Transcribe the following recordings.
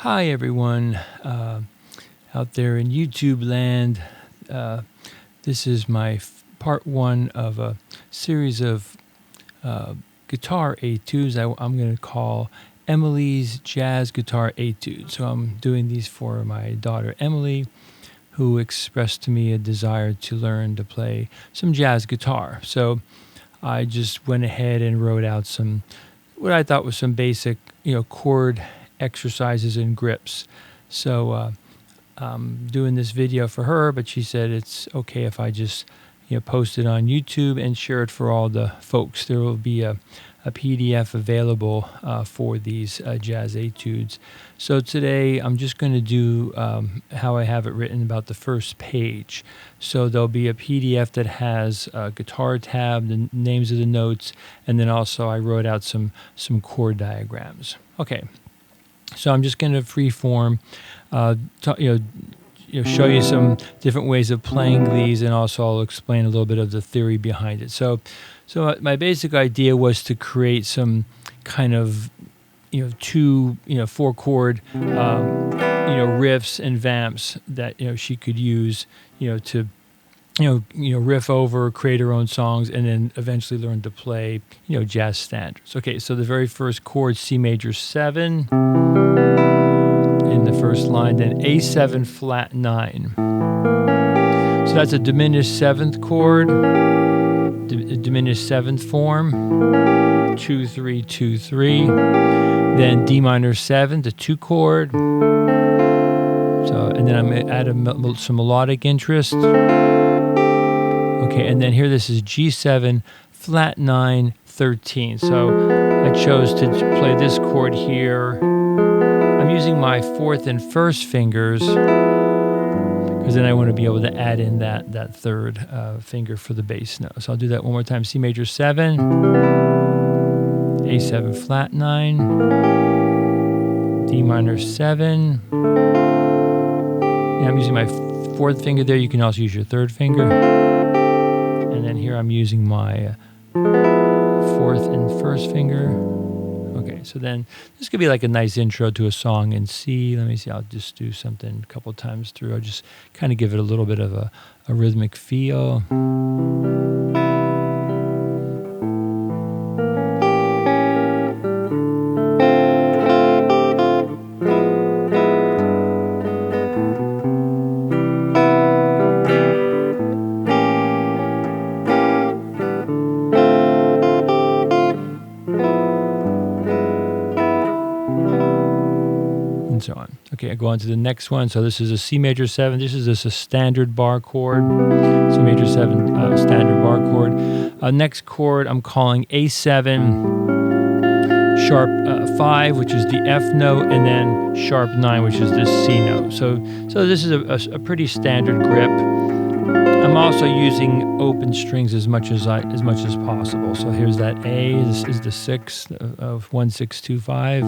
Hi, everyone out there in YouTube land. This is my part one of a series of guitar etudes I'm going to call Emily's Jazz Guitar Etudes. So I'm doing these for my daughter Emily, who expressed to me a desire to learn to play some jazz guitar. So I just went ahead and wrote out some, what I thought was some basic, chord exercises and grips. So I'm doing this video for her, but she said it's okay if I just post it on YouTube and share it for all the folks. There will be a PDF available for these jazz etudes. So today I'm just going to do how I have it written about the first page. So there'll be a PDF that has a guitar tab, the names of the notes, and then also I wrote out some chord diagrams. Okay. So I'm just going to freeform, show you some different ways of playing these, and also I'll explain a little bit of the theory behind it. So my basic idea was to create some kind of, two, 4-chord, riffs and vamps that she could use, to riff over, create her own songs, and then eventually learn to play, jazz standards. Okay, so the very first chord, C major 7 in the first line, then A7 flat 9. So that's a diminished 7th chord, diminished 7th form, 2 3 2 3. Then D minor 7, the 2 chord. So, and then I'm going to add some melodic interest. Okay, and then here this is G7, flat 9, 13. So I chose to play this chord here. I'm using my 4th and 1st fingers because then I want to be able to add in that 3rd finger for the bass note. So I'll do that one more time. C major 7, A7 flat 9, D minor 7. Yeah, I'm using my 4th finger there. You can also use your 3rd finger. And then here I'm using my 4th and 1st finger. Okay, so then this could be like a nice intro to a song in C. Let me see, I'll just do something a couple times through. I'll just kind of give it a little bit of a rhythmic feel. And so on. Okay, I go on to the next one. So this is a C major 7. This is a standard bar chord. C major 7 standard bar chord. Next chord I'm calling A7 sharp 5, which is the F note, and then sharp 9, which is the C note. So this is a pretty standard grip. I'm also using open strings as much as possible. So here's that A. This is the 6th of 1 6 2 5.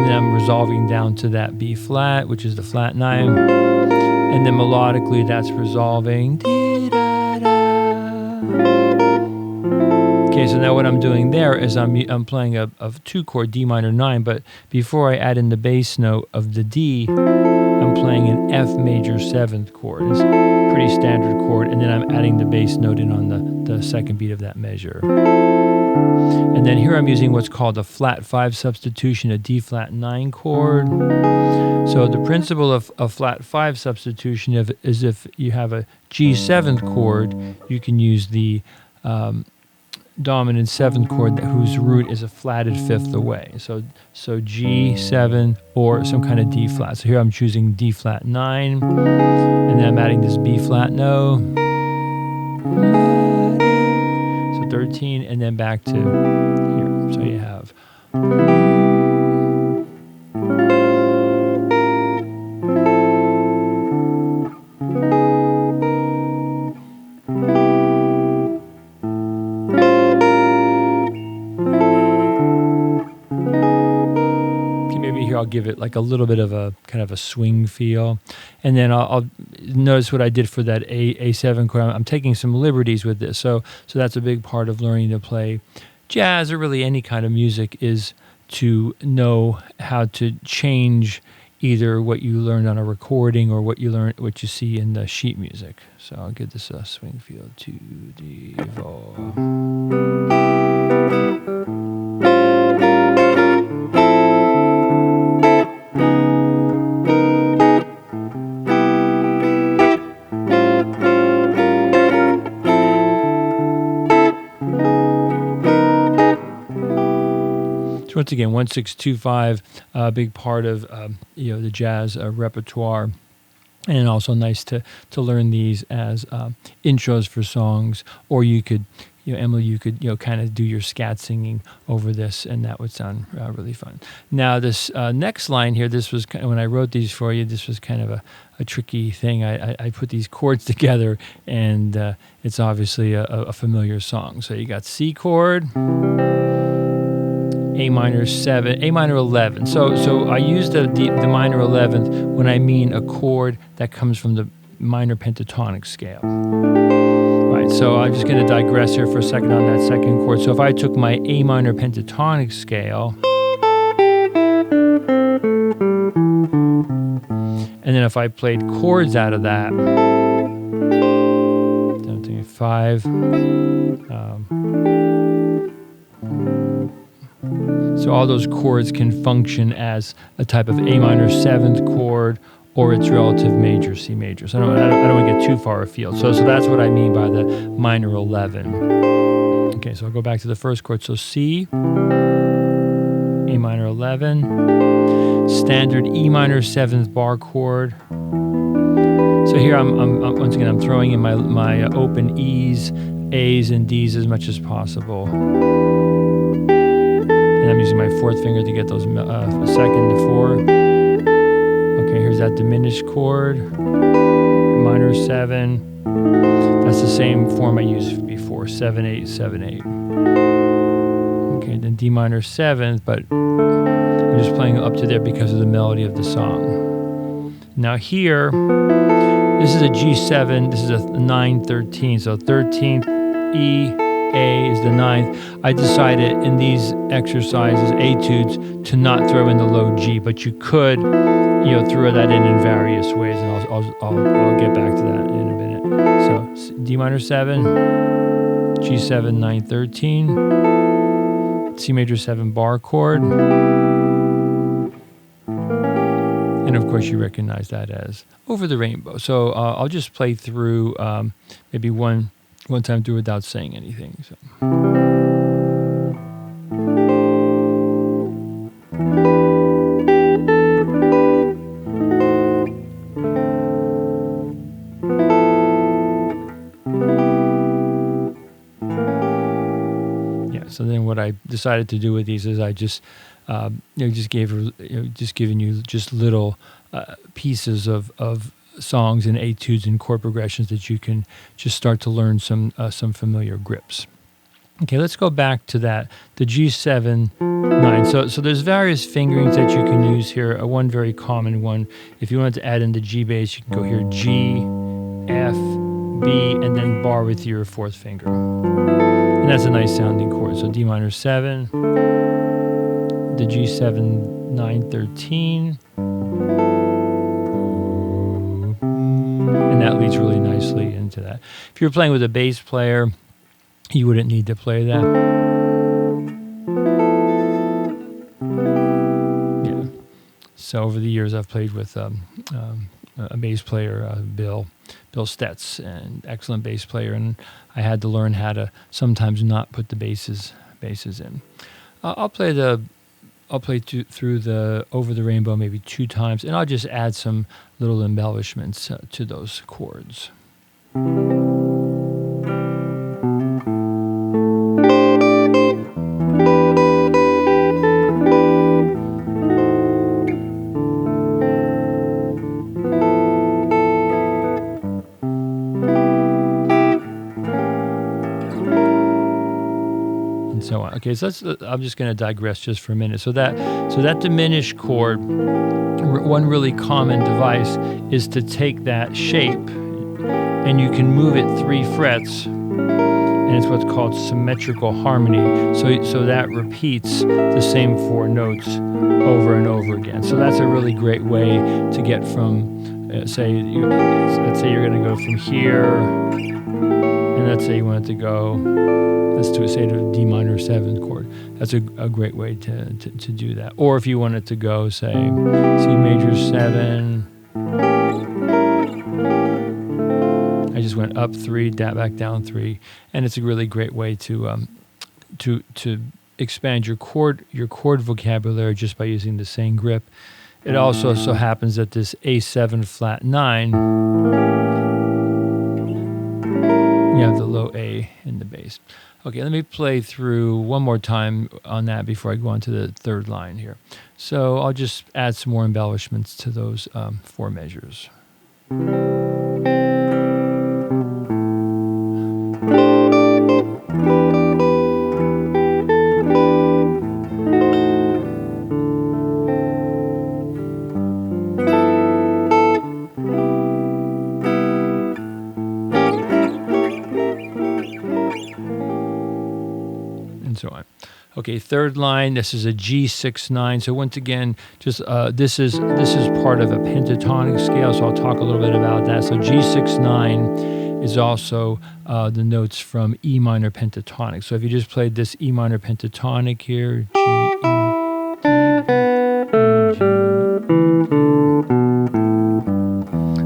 And then I'm resolving down to that B flat, which is the flat 9. And then melodically, that's resolving. Okay, so now what I'm doing there is I'm playing a 2-chord D minor 9, but before I add in the bass note of the D, I'm playing an F major 7th chord. It's a pretty standard chord, and then I'm adding the bass note in on the second beat of that measure. And then here I'm using what's called a flat 5 substitution, a D flat 9 chord. So the principle of a flat 5 substitution is if you have a G7th chord, you can use the dominant 7th chord whose root is a flatted 5th away. So G7 or some kind of D flat. So here I'm choosing D flat 9, and then I'm adding this B flat note. 13, and then back to here. So you have. Maybe here I'll give it like a little bit of a kind of a swing feel, and then I'll notice what I did for that A7 chord. I'm taking some liberties with this, so that's a big part of learning to play jazz or really any kind of music is to know how to change either what you learned on a recording or what you see in the sheet music. So I'll give this a swing feel to the vol. So once again, 1-6-2-5, a big part of the jazz repertoire, and also nice to learn these as intros for songs. Or you could, Emily, you could kind of do your scat singing over this, and that would sound really fun. Now this next line here, this was when I wrote these for you. This was kind of a tricky thing. I put these chords together, and it's obviously a familiar song. So you got C chord, A minor 7, A minor 11. So I use the minor 11th when I mean a chord that comes from the minor pentatonic scale. Right, so I'm just going to digress here for a second on that second chord. So if I took my A minor pentatonic scale, and then if I played chords out of that, 5, so all those chords can function as a type of A minor 7th chord or its relative major, C major. So I don't want to get too far afield. So that's what I mean by the minor 11. Okay, so I'll go back to the first chord. So C, A minor 11, standard E minor 7th bar chord. So here I'm once again I'm throwing in my open E's, A's, and D's as much as possible. And I'm using my fourth finger to get those second to 4. Okay, here's that diminished chord, minor 7. That's the same form I used before, 7-8, 7-8. Okay, then D minor 7th, but I'm just playing up to there because of the melody of the song. Now here, this is a G7, this is a 9-13, so 13th, E, A is the 9th. I decided in these exercises, Etudes, to not throw in the low G, but you could, throw that in various ways, and I'll get back to that in a minute. So D minor 7, G7, 9-13, C major 7 bar chord, and of course you recognize that as Over the Rainbow. So I'll just play through maybe one time through without saying anything. So. So then what I decided to do with these is I just giving you just little pieces of songs and etudes and chord progressions that you can just start to learn some familiar grips. Okay, let's go back to that, the G7, 9. So there's various fingerings that you can use here. One very common one, if you wanted to add in the G bass, you can go here, G, F, B, and then bar with your fourth finger. And that's a nice sounding chord. So D minor 7, the G7, 9-13, and that leads really nicely into that. If you're playing with a bass player, you wouldn't need to play that. Yeah. So over the years, I've played with a bass player, Bill Stetz, an excellent bass player, and I had to learn how to sometimes not put the basses in. I'll play through the Over the Rainbow maybe 2 times, and I'll just add some little embellishments to those chords. So on. Okay, so I'm just going to digress just for a minute. So that diminished chord, one really common device is to take that shape and you can move it 3 frets, and it's what's called symmetrical harmony. So that repeats the same 4 notes over and over again. So that's a really great way to get from, let's say you're going to go from here, and let's say you want it to go, let's say to a D minor 7th chord. That's a great way to do that. Or if you want it to go, say, C major 7. I just went up 3, back down 3, and it's a really great way to expand your chord vocabulary just by using the same grip. It also so happens that this A7 flat 9, you have the low A in the bass. Okay, let me play through one more time on that before I go on to the 3rd line here. So I'll just add some more embellishments to those 4 measures. And so on. Okay, 3rd line, this is a G6-9. So once again, just this is part of a pentatonic scale, so I'll talk a little bit about that. So G6-9 is also the notes from E minor pentatonic. So if you just played this E minor pentatonic here, G, E, D, B, E, G,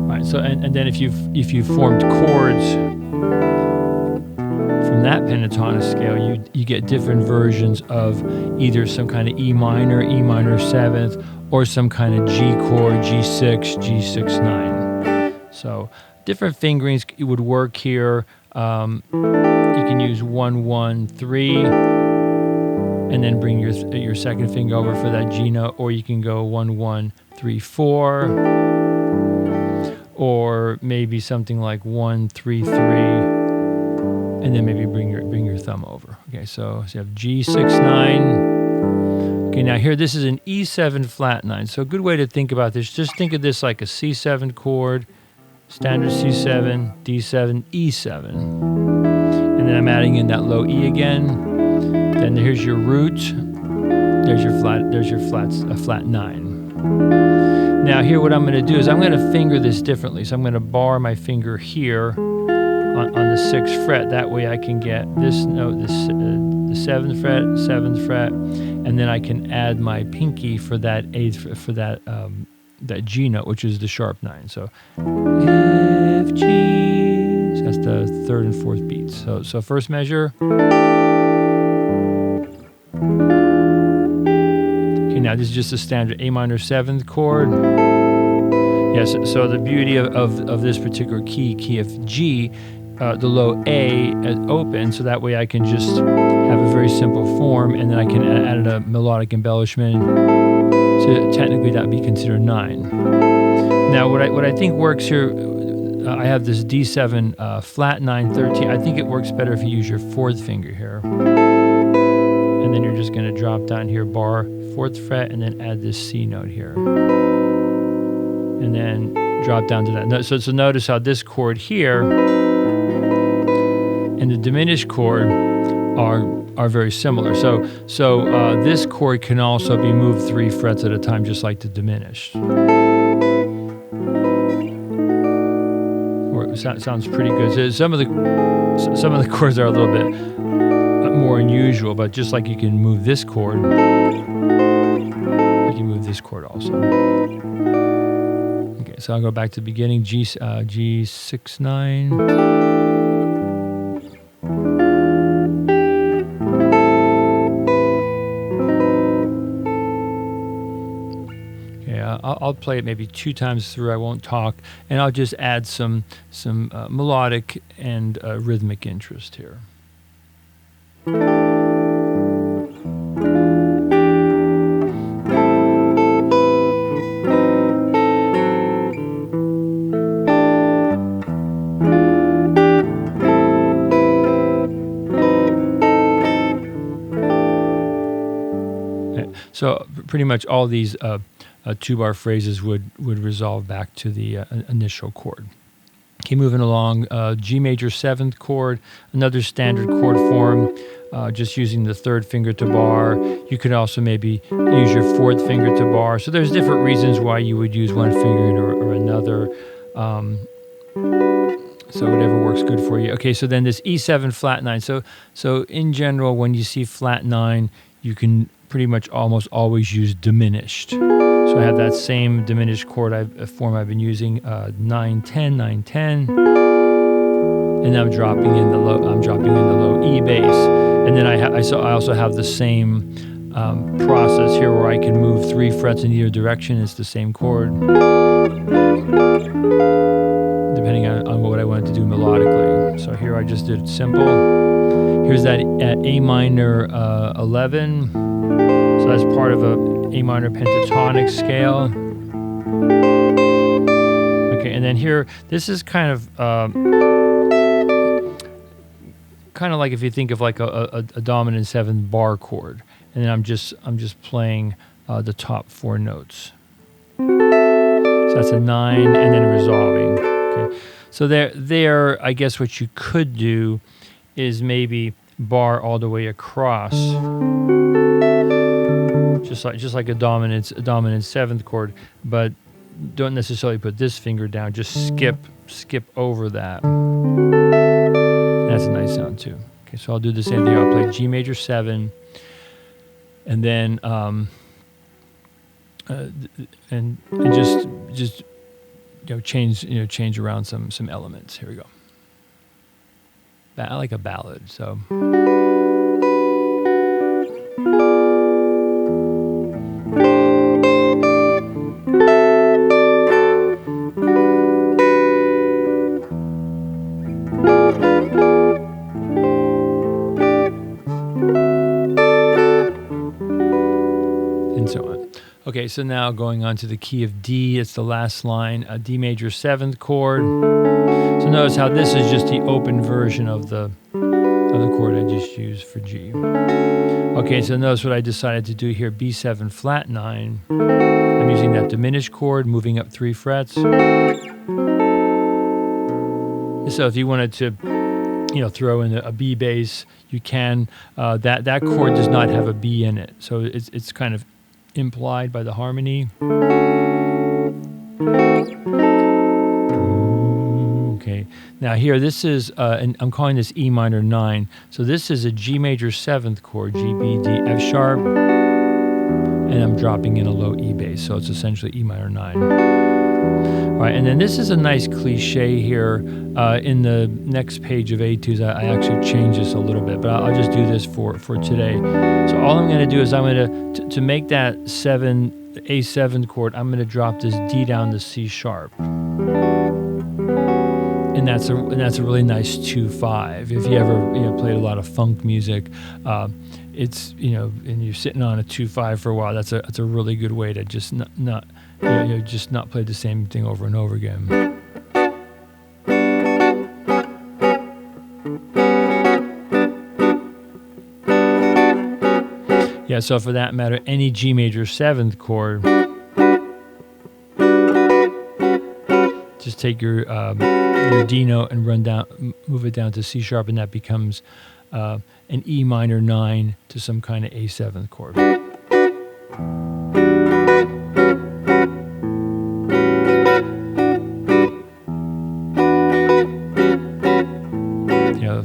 right. So and then if you formed chords from that pentatonic scale, you get different versions of either some kind of E minor 7th, or some kind of G chord, G6, G6-9. So different fingerings would work here. You can use 1, 1, 3, and then bring your 2nd finger over for that G note, or you can go 1, 1, 3, 4, or maybe something like 1, 3, 3. And then maybe bring your thumb over. Okay, so you have G6-9. Okay, now here, this is an E7 flat 9. So a good way to think about this, just think of this like a C7 chord, standard C7, D7, E7. And then I'm adding in that low E again. Then here's your root. There's your flat 9. Now here, what I'm going to do is I'm going to finger this differently. So I'm going to bar my finger here on the 6th fret. That way I can get this note, the 7th fret, and then I can add my pinky for that 8th, for that G note, which is the sharp 9. So F, G, so that's the 3rd and 4th beats. So first measure. Okay, now this is just a standard A minor 7th chord. Yes, so the beauty of this particular key of G, the low A is open, so that way I can just have a very simple form, and then I can add a melodic embellishment. So technically that would be considered 9. Now what I think works here, I have this D7 flat 9, 13. I think it works better if you use your 4th finger here. And then you're just going to drop down here, bar 4th fret, and then add this C note here. And then drop down to that. So notice how this chord here and the diminished chord are very similar. So this chord can also be moved 3 frets at a time, just like the diminished. Or sounds pretty good. So some of the chords are a little bit more unusual, but just like you can move this chord, you can move this chord also. Okay, so I'll go back to the beginning. G6-9. I'll play it maybe 2 times through. I won't talk, and I'll just add some melodic and rhythmic interest here. So pretty much all these 2-bar phrases would resolve back to the initial chord. Okay, moving along, G major 7th chord, another standard chord form, just using the 3rd finger to bar. You could also maybe use your 4th finger to bar. So there's different reasons why you would use one finger or another. So whatever works good for you. Okay, so then this E7 flat 9. So in general, when you see flat 9, you can pretty much almost always use diminished. So I have that same diminished chord form I've been using, 9 10 9 10, and I'm dropping in the low E bass, and then I also have the same process here where I can move 3 frets in either direction. It's the same chord, depending on what I wanted to do melodically. So here I just did it simple. Here's that at A minor 11. So that's part of a A minor pentatonic scale. Okay, and then here, this is kind of like if you think of like a dominant 7 bar chord, and then I'm just playing the top 4 notes. So that's a 9, and then resolving. Okay, so there. I guess what you could do is maybe bar all the way across, just like a dominant 7th chord, but don't necessarily put this finger down. Just skip over that. That's a nice sound too. Okay, so I'll do the same thing. I'll play G major 7, and then and just change around some elements. Here we go. I like a ballad, so. And so on. Okay, so now going on to the key of D, it's the last line, a D major 7th chord. So notice how this is just the open version of the chord I just used for G. Okay, so notice what I decided to do here, B7 flat 9. I'm using that diminished chord, moving up 3 frets. So if you wanted to throw in a B bass, you can. That chord does not have a B in it, so it's kind of implied by the harmony. Okay, now here this is, and I'm calling this E minor 9. So this is a G major 7th chord, G, B, D, F sharp, and I'm dropping in a low E bass, so it's essentially E minor 9. All right, and then this is a nice cliche here. In the next page of Etudes, I actually changed this a little bit, but I'll just do this for today. So all I'm going to do is I'm going to make that A7 chord, I'm going to drop this D down to C sharp. And that's a really nice 2/5. If you ever played a lot of funk music, it's and you're sitting on a 2/5 for a while. That's a really good way to just not play the same thing over and over again. Yeah, so for that matter, any G major 7th chord, just take your D note and move it down to C sharp, and that becomes an E minor 9 to some kind of A7 chord.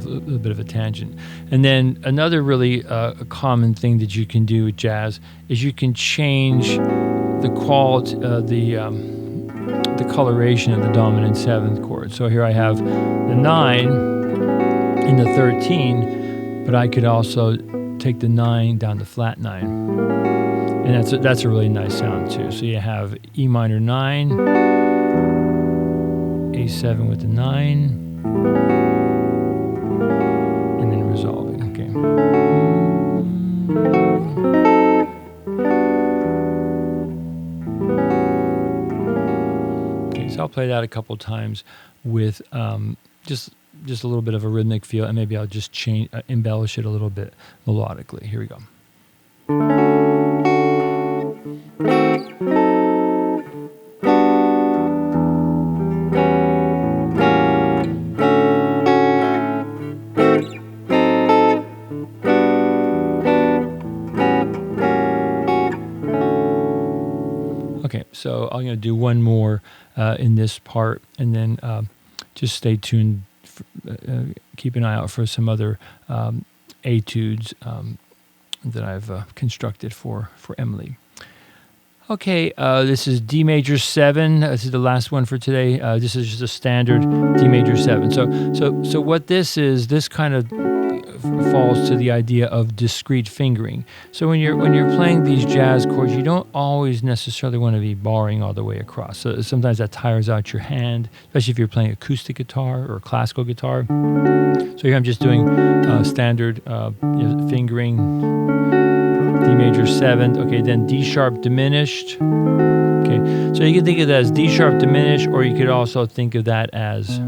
A little bit of a tangent. And then another really common thing that you can do with jazz is you can change the quality, the coloration of the dominant 7th chord. So here I have the 9 in the 13, but I could also take the 9 down to flat 9. And that's a really nice sound too. So you have E minor 9, A7 with the 9, and then resolving. Okay. Okay, so I'll play that a couple times with just a little bit of a rhythmic feel, and maybe I'll just embellish it a little bit melodically. Here we go. Okay, so I'm going to do one more in this part, and then just stay tuned. Keep an eye out for some other etudes that I've constructed for Emily. Okay, this is D major 7. This is the last one for today. This is just a standard D major 7. So what this is, this kind of falls to the idea of discrete fingering. So when you're playing these jazz chords, you don't always necessarily want to be barring all the way across. So sometimes that tires out your hand, especially if you're playing acoustic guitar or classical guitar. So here I'm just doing standard fingering. D major 7th, okay, then D sharp diminished. Okay, so you can think of that as D sharp diminished, or you could also think of that as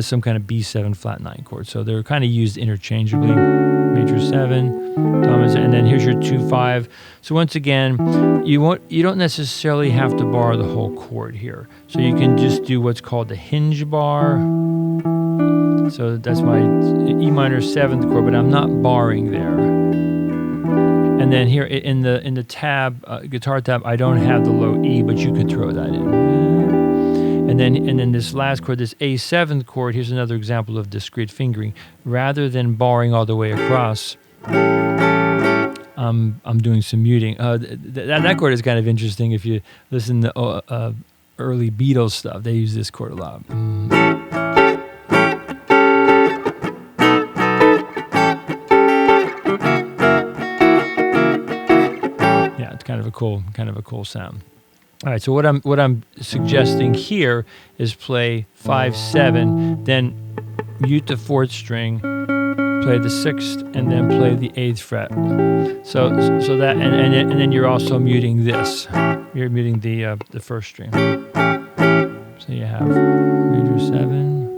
some kind of B7 flat 9 chord. So they're kind of used interchangeably. Major 7, dominant, and then here's your 2/5. So once again, you don't necessarily have to bar the whole chord here. So you can just do what's called the hinge bar. So that's my E minor 7th chord, but I'm not barring there. And then here in the tab, guitar tab, I don't have the low E, but you could throw that in. And then this last chord, this A7th chord, here's another example of discrete fingering. Rather than barring all the way across, I'm doing some muting. That chord is kind of interesting. If you listen to early Beatles stuff, they use this chord a lot. Kind of a cool sound. All right, so what I'm suggesting here is play 5/7, then mute the 4th string, play the 6th, and then play the 8th fret. So that and then you're also muting this. You're muting the 1st string. So you have major 7,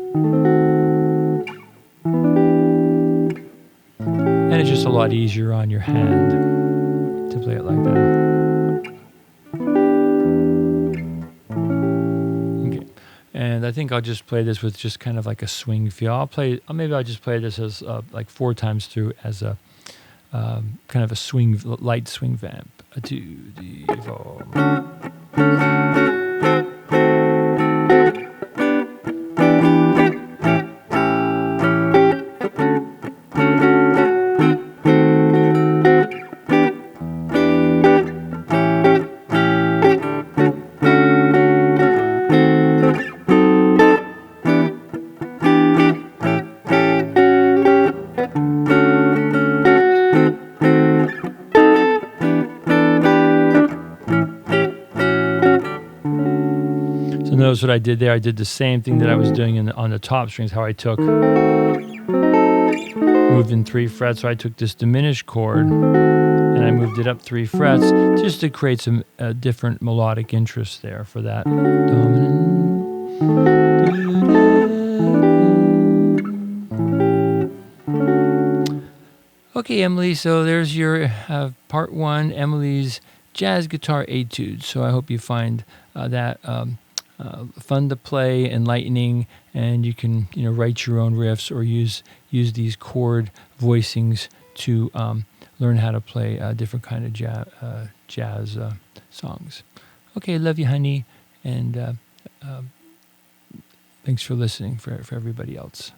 and it's just a lot easier on your hand to play it like that. Okay, and I think I'll just play this with just kind of like a swing feel. Maybe I'll just play this as like 4 times through as a kind of a light swing vamp. Notice what I did there. I did the same thing that I was doing on the top strings, how I moved in 3 frets. So I took this diminished chord and I moved it up 3 frets just to create some different melodic interest there for that dominant. Okay, Emily, so there's your part 1, Emily's jazz guitar etude. So I hope you find that fun to play, enlightening, and you can write your own riffs or use these chord voicings to learn how to play different kind of jazz songs. Okay, love you, honey, and thanks for listening for everybody else.